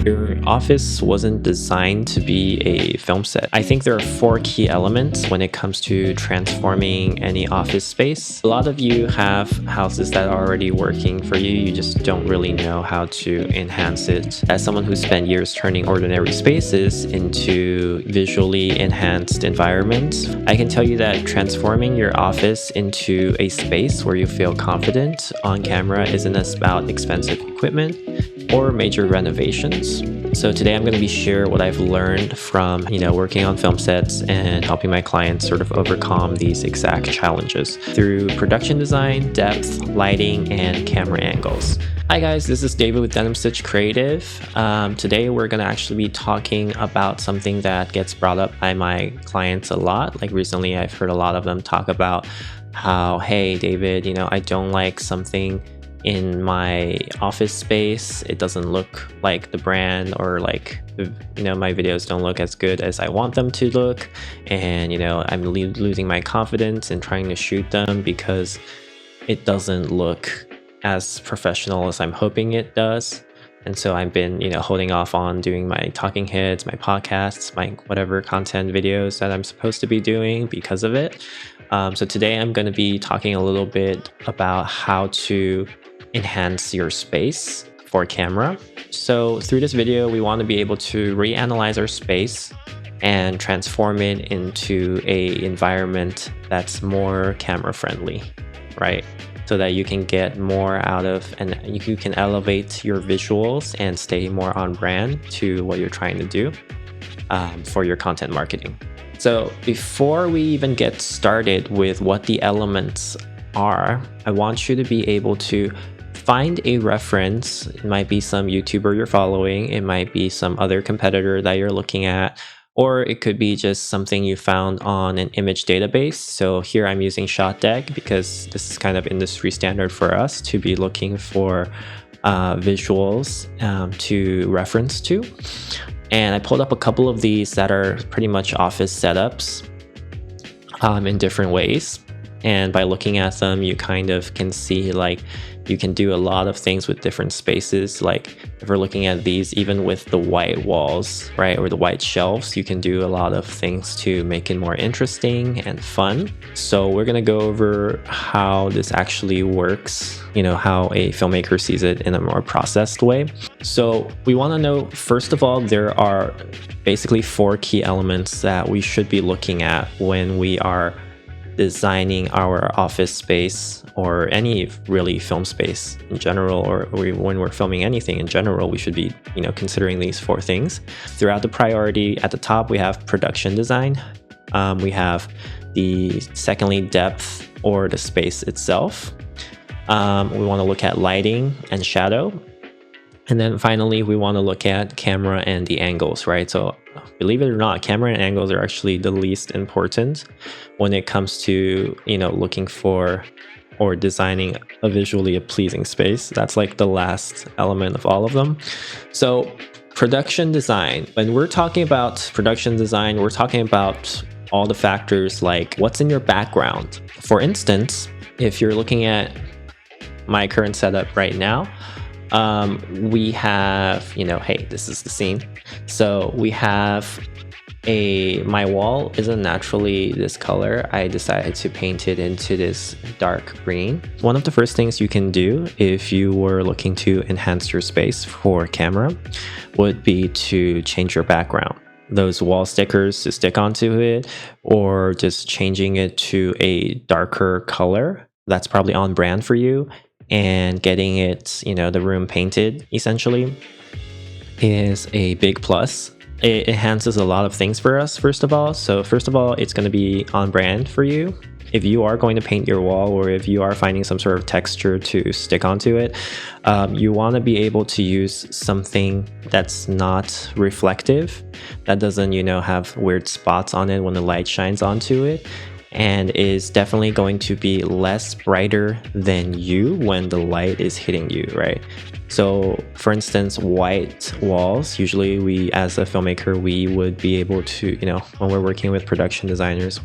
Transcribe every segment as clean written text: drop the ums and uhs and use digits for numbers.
Your office wasn't designed to be a film set. I think there are 4 key elements when it comes to transforming any office space. A lot of you have houses that are already working for you. You just don't really know how to enhance it. As someone who spent years turning ordinary spaces into visually enhanced environments, I can tell you that transforming your office into a space where you feel confident on camera isn't about expensive equipment or major renovations. So today I'm going to be share what I've learned from, working on film sets and helping my clients sort of overcome these exact challenges through production design, depth, lighting, and camera angles. Hi guys, this is David with Denim Stitch Creative. Today we're going to actually be talking about something that gets brought up by my clients a lot. Like recently I've heard a lot of them talk about how, hey David, I don't like something in my office space. It doesn't look like the brand, or like, my videos don't look as good as I want them to look. And, I'm losing my confidence in trying to shoot them because it doesn't look as professional as I'm hoping it does. And so I've been, holding off on doing my talking heads, my podcasts, my whatever content videos that I'm supposed to be doing because of it. So today I'm going to be talking a little bit about how to enhance your space for camera. So through this video, we want to be able to reanalyze our space and transform it into a environment that's more camera friendly, right? So that you can get more out of, and you can elevate your visuals and stay more on brand to what you're trying to do for your content marketing. So before we even get started with what the elements are, I want you to be able to find a reference. It might be some YouTuber you're following, it might be some other competitor that you're looking at, or it could be just something you found on an image database. So here I'm using ShotDeck because this is kind of industry standard for us to be looking for visuals to reference to. And I pulled up a couple of these that are pretty much office setups in different ways. And by looking at them, you kind of can see like you can do a lot of things with different spaces. Like if we're looking at these, even with the white walls, right, or the white shelves, you can do a lot of things to make it more interesting and fun. So we're going to go over how this actually works, how a filmmaker sees it in a more processed way. So we want to know, first of all, there are basically 4 key elements that we should be looking at when we are designing our office space or any really film space in general, or when we're filming anything in general. We should be considering these 4 things. Throughout the priority, at the top we have production design, we have the secondly depth or the space itself, we want to look at lighting and shadow, and then finally we want to look at camera and the angles, right? So believe it or not, camera and angles are actually the least important when it comes to looking for or designing a visually pleasing space. That's like the last element of all of them. So production design, when we're talking about production design, we're talking about all the factors like what's in your background. For instance, if you're looking at my current setup right now, we have, hey, this is the scene. So we have my wall isn't naturally this color. I decided to paint it into this dark green. One of the first things you can do if you were looking to enhance your space for camera would be to change your background. Those wall stickers to stick onto it, or just changing it to a darker color that's probably on brand for you, and getting it, the room painted essentially, is a big plus. It enhances a lot of things for us, first of all. So first of all, it's going to be on brand for you. If you are going to paint your wall, or if you are finding some sort of texture to stick onto it, you want to be able to use something that's not reflective, that doesn't, have weird spots on it when the light shines onto it, and is definitely going to be less brighter than you when the light is hitting you, right? So for instance, white walls, usually we, as a filmmaker, we would be able to, when we're working with production designers,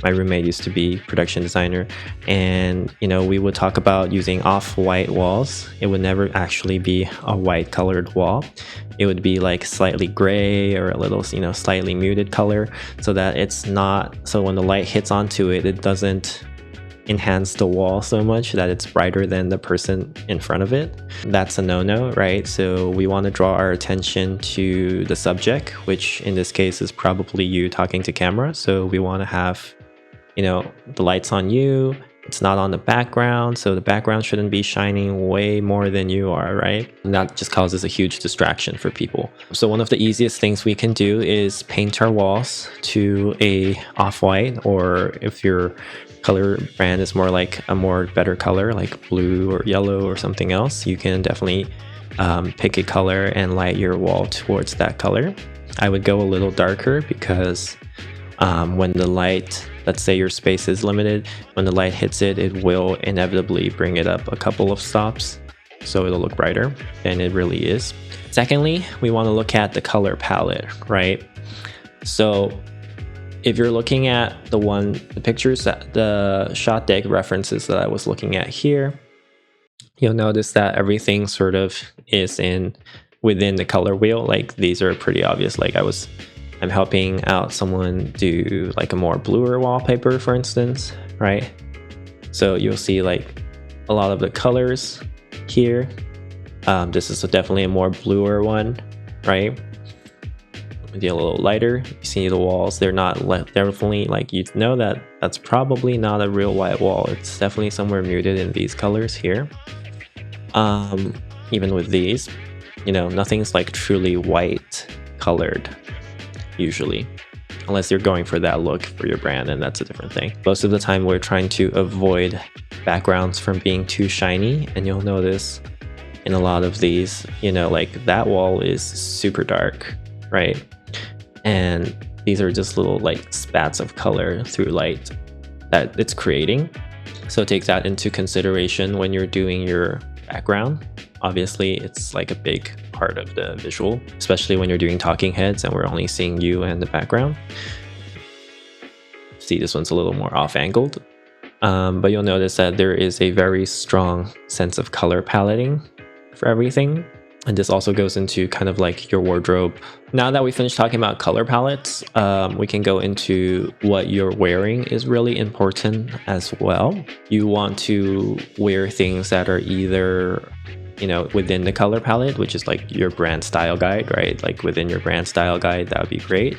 my roommate used to be production designer, and, we would talk about using off-white walls. It would never actually be a white colored wall. It would be like slightly gray or a little, slightly muted color, so that it's not, so when the light hits onto it, it doesn't enhance the wall so much that it's brighter than the person in front of it. That's a no-no, right? So we want to draw our attention to the subject, which in this case is probably you talking to camera. So we want to have, the lights on you. It's not on the background, so the background shouldn't be shining way more than you are, right? And that just causes a huge distraction for people. So one of the easiest things we can do is paint our walls to a off-white, or if your color brand is more like a more better color, like blue or yellow or something else, you can definitely pick a color and light your wall towards that color. I would go a little darker because when the light, let's say your space is limited, when the light hits it, it will inevitably bring it up a couple of stops, so it'll look brighter than it really is. Secondly, we want to look at the color palette, right? So if you're looking at the pictures, the shot deck references that I was looking at here, you'll notice that everything sort of is within the color wheel. Like these are pretty obvious. Like I'm helping out someone do like a more bluer wallpaper, for instance, right? So you'll see like a lot of the colors here. This is definitely a more bluer one, right? Maybe a little lighter. You see the walls, they're not definitely like, that's probably not a real white wall. It's definitely somewhere muted in these colors here. Even with these, nothing's like truly white colored usually, unless you're going for that look for your brand, and that's a different thing. Most of the time we're trying to avoid backgrounds from being too shiny, and you'll notice in a lot of these, like that wall is super dark, right? And these are just little like spats of color through light that it's creating. So take that into consideration when you're doing your background. Obviously, it's like a big part of the visual, especially when you're doing talking heads and we're only seeing you and the background. See, this one's a little more off-angled, but you'll notice that there is a very strong sense of color paletting for everything. And this also goes into kind of like your wardrobe. Now that we finished talking about color palettes, we can go into what you're wearing is really important as well. You want to wear things that are either, within the color palette, which is like your brand style guide, right? Like within your brand style guide, that would be great.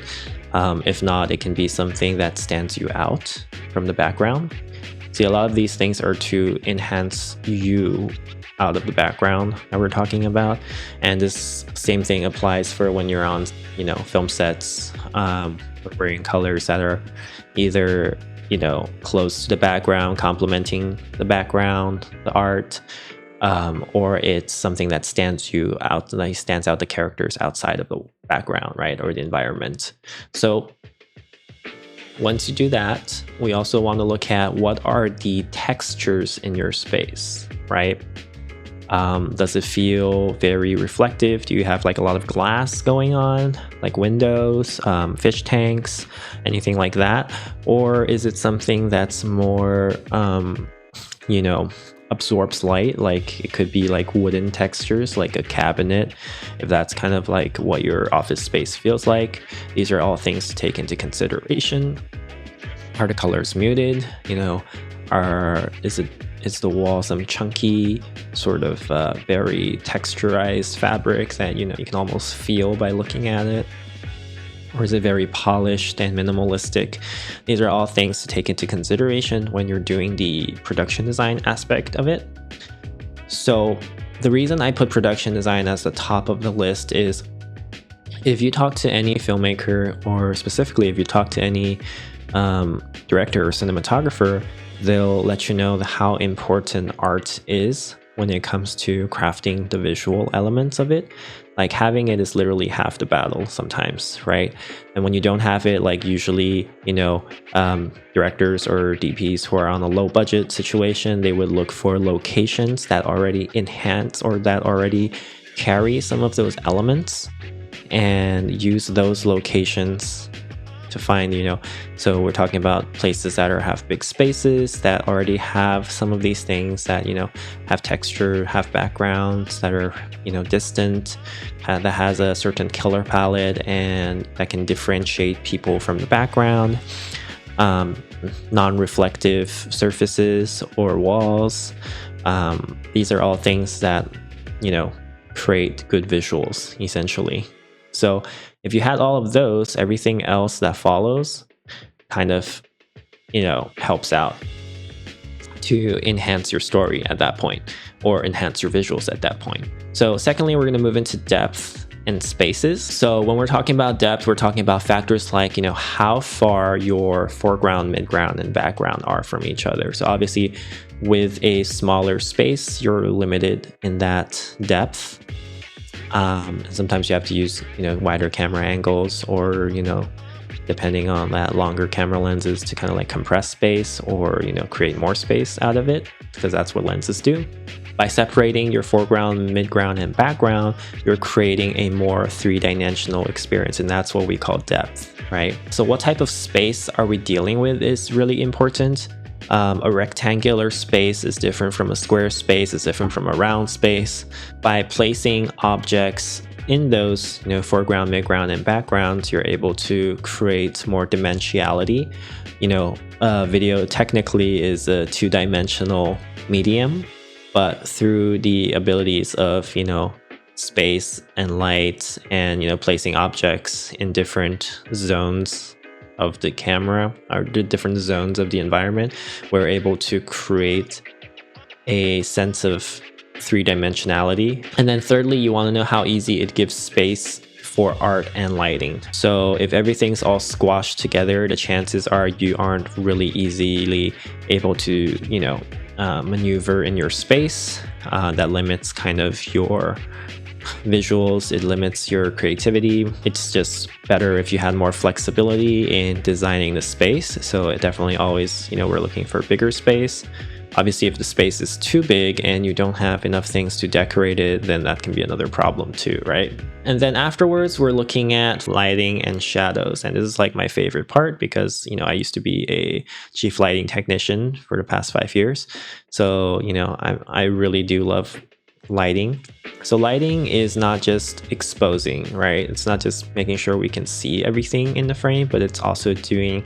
If not, it can be something that stands you out from the background. See, a lot of these things are to enhance you out of the background that we're talking about, and this same thing applies for when you're on film sets, wearing colors that are either close to the background, complementing the background, the art, or it's something that stands out the characters outside of the background, right, or the environment. So once you do that, we also want to look at what are the textures in your space, right? Does it feel very reflective? Do you have like a lot of glass going on, like windows, fish tanks, anything like that? Or is it something that's more, absorbs light? Like it could be like wooden textures, like a cabinet, if that's kind of like what your office space feels like. These are all things to take into consideration. Are the colors muted? Is the wall some chunky, sort of very texturized fabric that you can almost feel by looking at it? Or is it very polished and minimalistic? These are all things to take into consideration when you're doing the production design aspect of it. So the reason I put production design as the top of the list is if you talk to any filmmaker, or specifically if you talk to any director or cinematographer, they'll let you know how important art is when it comes to crafting the visual elements of it. Like having it is literally half the battle sometimes, right? And when you don't have it, like usually, directors or DPs who are on a low budget situation, they would look for locations that already enhance or that already carry some of those elements and use those locations to find, so we're talking about places that have big spaces that already have some of these things that, have texture, have backgrounds that are, distant, that has a certain color palette and that can differentiate people from the background, non-reflective surfaces or walls. These are all things that, create good visuals, essentially. So if you had all of those, everything else that follows kind of, helps out to enhance your story at that point or enhance your visuals at that point. So secondly, we're going to move into depth and spaces. So when we're talking about depth, we're talking about factors like, how far your foreground, midground, and background are from each other. So obviously with a smaller space, you're limited in that depth. Sometimes you have to use, wider camera angles or, depending on that, longer camera lenses to kind of like compress space or, create more space out of it, because that's what lenses do. By separating your foreground, midground, and background, you're creating a more three-dimensional experience, and that's what we call depth, right? So what type of space are we dealing with is really important. A rectangular space is different from a square space, it's different from a round space. By placing objects in those, foreground, midground, and background, you're able to create more dimensionality. Video technically is a two-dimensional medium, but through the abilities of, space and light and, placing objects in different zones of the camera or the different zones of the environment, we're able to create a sense of three-dimensionality. And then thirdly, you want to know how easy it gives space for art and lighting. So if everything's all squashed together, the chances are you aren't really easily able to, maneuver in your space. That limits kind of your visuals, it limits your creativity. It's just better if you had more flexibility in designing the space. So it definitely always, we're looking for bigger space. Obviously, if the space is too big and you don't have enough things to decorate it, then that can be another problem too, right? And then afterwards, we're looking at lighting and shadows. And this is like my favorite part because, I used to be a chief lighting technician for the past 5 years. So, I really do love lighting. So lighting is not just exposing, right? It's not just making sure we can see everything in the frame, but it's also taking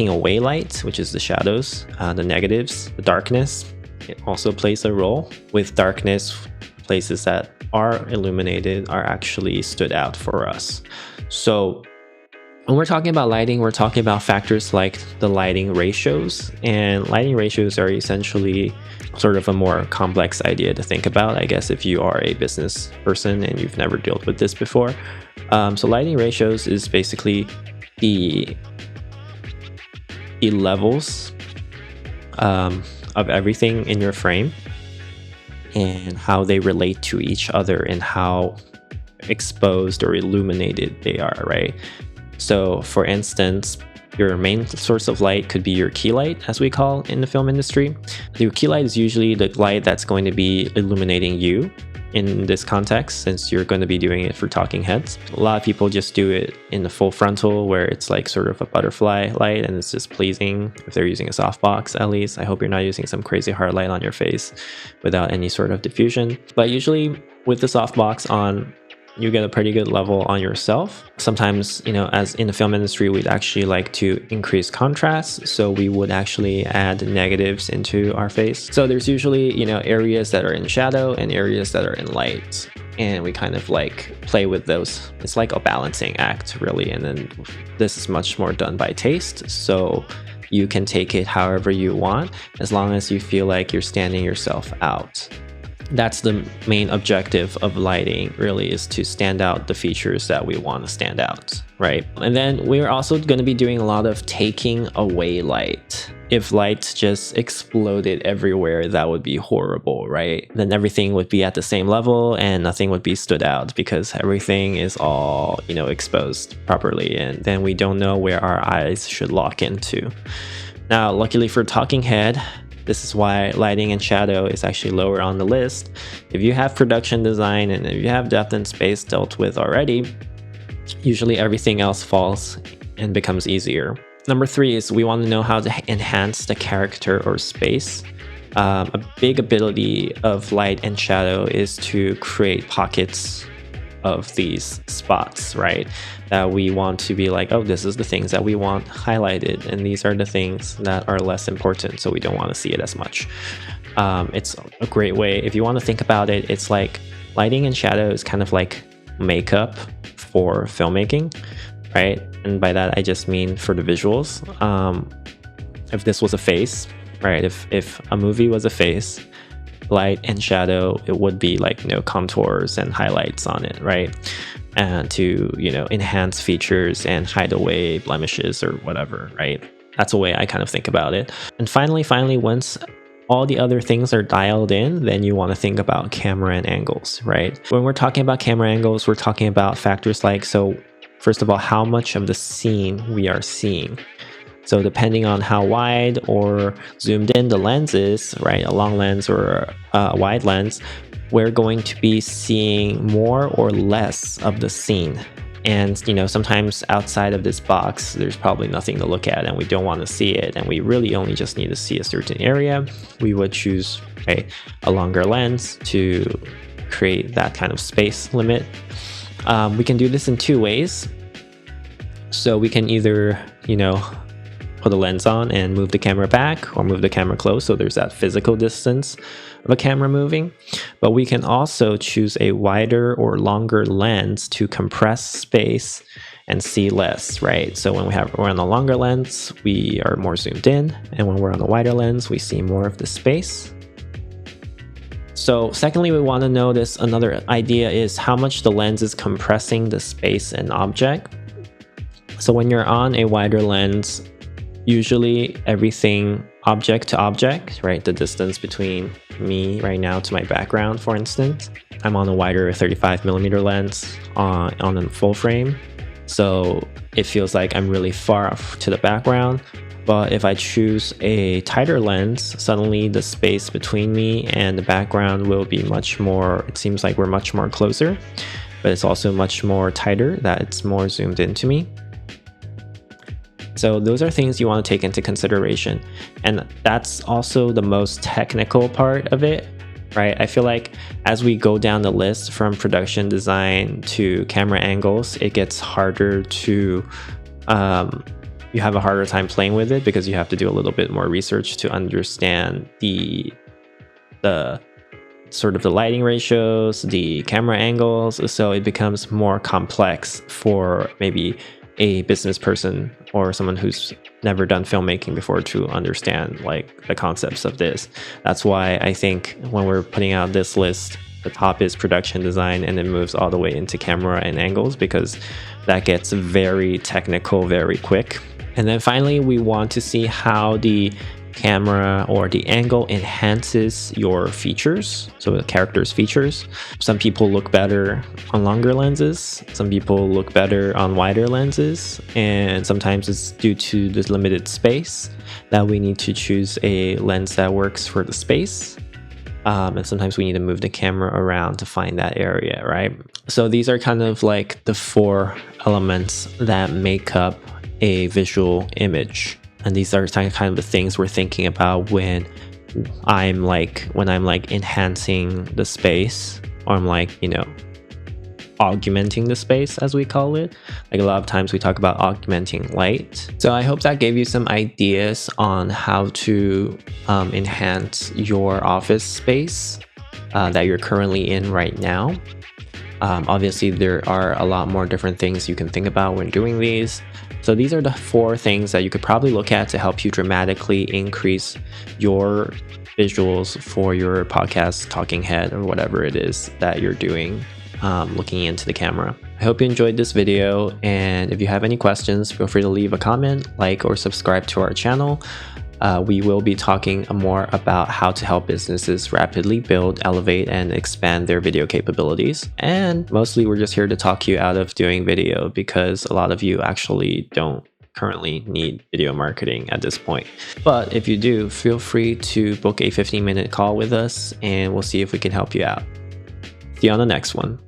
away light, which is the shadows, the negatives, the darkness. It also plays a role. With darkness, places that are illuminated are actually stood out for us. So when we're talking about lighting, we're talking about factors like the lighting ratios, and lighting ratios are essentially sort of a more complex idea to think about, I guess, if you are a business person and you've never dealt with this before. So lighting ratios is basically the levels of everything in your frame and how they relate to each other and how exposed or illuminated they are, right? So for instance, your main source of light could be your key light, as we call in the film industry. Your key light is usually the light that's going to be illuminating you in this context, since you're going to be doing it for talking heads. A lot of people just do it in the full frontal where it's like sort of a butterfly light and it's just pleasing if they're using a softbox, at least. I hope you're not using some crazy hard light on your face without any sort of diffusion. But usually with the softbox on, you get a pretty good level on yourself. Sometimes, as in the film industry, we'd actually like to increase contrast. So we would actually add negatives into our face. So there's usually, areas that are in shadow and areas that are in light. And we kind of like play with those. It's like a balancing act, really. And then this is much more done by taste. So you can take it however you want, as long as you feel like you're standing yourself out. That's the main objective of lighting, really, is to stand out the features that we want to stand out, right? And then we're also going to be doing a lot of taking away light. If lights just exploded everywhere, that would be horrible, right? Then everything would be at the same level and nothing would be stood out because everything is all, exposed properly, and then we don't know where our eyes should lock into. Now, luckily for Talking Head, this is why lighting and shadow is actually lower on the list. If you have production design and if you have depth and space dealt with already, usually everything else falls and becomes easier. Number 3 is we want to know how to enhance the character or space. A big ability of light and shadow is to create pockets of these spots, right? That we want to be like, oh, this is the things that we want highlighted, and these are the things that are less important, so we don't want to see it as much. It's a great way. If you want to think about it, it's like lighting and shadow is kind of like makeup for filmmaking, right? And by that, I just mean for the visuals. If this was a face, right? If a movie was a face, light and shadow, it would be like contours and highlights on it, right? And to enhance features and hide away blemishes or whatever, right? That's a way I kind of think about it. And finally, once all the other things are dialed in, then you want to think about camera and angles, right? When we're talking about camera angles, we're talking about factors like, so first of all, how much of the scene we are seeing. So depending on how wide or zoomed in the lens is, right, a long lens or a wide lens, we're going to be seeing more or less of the scene. And sometimes outside of this box, there's probably nothing to look at and we don't want to see it, and we really only just need to see a certain area. We would choose a longer lens to create that kind of space limit. We can do this in 2 ways. So we can either, put a lens on and move the camera back, or move the camera close, so there's that physical distance of a camera moving. But we can also choose a wider or longer lens to compress space and see less, right? So when we're on a longer lens, we are more zoomed in, and when we're on a wider lens, we see more of the space. So secondly, we want to notice another idea is how much the lens is compressing the space and object. So when you're on a wider lens, usually everything object to object, right? The distance between me right now to my background, for instance. I'm on a wider 35mm lens on a full frame. So it feels like I'm really far off to the background. But if I choose a tighter lens, suddenly the space between me and the background will be much more, it seems like we're much more closer, but it's also much more tighter, that it's more zoomed into me. So those are things you want to take into consideration. And that's also the most technical part of it, right? I feel like as we go down the list from production design to camera angles, it gets harder to, you have a harder time playing with it because you have to do a little bit more research to understand the sort of the lighting ratios, the camera angles. So it becomes more complex for maybe a business person or someone who's never done filmmaking before to understand like the concepts of this. That's why I think when we're putting out this list, the top is production design and it moves all the way into camera and angles, because that gets very technical very quick. And then finally, we want to see how the camera or the angle enhances your features, so the character's features. Some people look better on longer lenses, some people look better on wider lenses, and sometimes it's due to this limited space that we need to choose a lens that works for the space. And sometimes we need to move the camera around to find that area, right? So these are kind of like the 4 elements that make up a visual image. And these are kind of the things we're thinking about when I'm enhancing the space, or I'm augmenting the space, as we call it. Like a lot of times we talk about augmenting light. So I hope that gave you some ideas on how to enhance your office space that you're currently in right now. Obviously, there are a lot more different things you can think about when doing these. So these are the 4 things that you could probably look at to help you dramatically increase your visuals for your podcast talking head or whatever it is that you're doing, looking into the camera. I hope you enjoyed this video, and if you have any questions, feel free to leave a comment, like, or subscribe to our channel. We will be talking more about how to help businesses rapidly build, elevate, and expand their video capabilities. And mostly we're just here to talk you out of doing video because a lot of you actually don't currently need video marketing at this point. But if you do, feel free to book a 15-minute call with us and we'll see if we can help you out. See you on the next one.